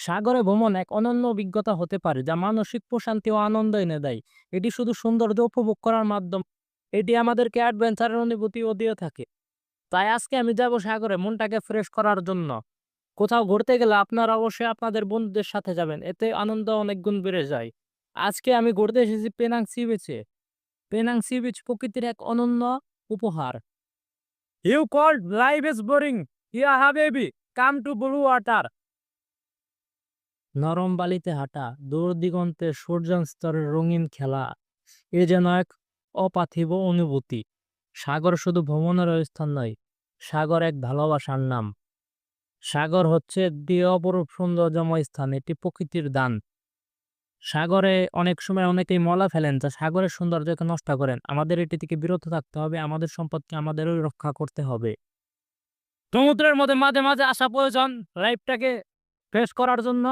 সাগরে ভ্রমণ এক অনন্য অভিজ্ঞতা হতে পারে যা মানসিক প্রশান্তি ও আনন্দ এনে দেয়। এটি শুধু সৌন্দর্য উপভোগ করার মাধ্যম, এটি আমাদেরকে অ্যাডভেঞ্চারের অনুভূতিও দিয়ে থাকে। তাই আজকে আমি যাব সাগরে মনটাকে ফ্রেশ করার জন্য। কোথাও ঘুরতে গেলে আপনারা অবশ্যই আপনাদের বন্ধুদের সাথে যাবেন। এতে আনন্দ অনেক গুণ বেড়ে যায়। আজকে আমি ঘুরতে এসেছি পেনাং সি বিচে। পেনাং সি বিচ প্রকৃতির এক অনন্য উপহার। You called life is boring, হিয়া হাবিবি, কাম টু ব্লু ওয়াটার। নরম বালিতে হাঁটা, দূর দিগন্তে সূর্যাস্তরের রঙিন খেলা, এ যেন এক অপার্থিব অনুভূতি। সাগর শুধু ভ্রমণের স্থান নয়, সাগর এক ভালোবাসার নাম। সাগর হচ্ছে একটি অপরূপ সৌন্দর্যময় স্থান, এটি প্রকৃতির দান। সাগরে অনেক সময় অনেকেই ময়লা ফেলেন যা সাগরের সৌন্দর্যকে নষ্ট করেন। আমাদের এটি থেকে বিরত থাকতে হবে, আমাদের সম্পদকে আমাদেরই রক্ষা করতে হবে। সমুদ্রের মধ্যে মাঝে মাঝে আসা প্রয়োজন লাইফটাকে ফ্রেশ করার জন্য।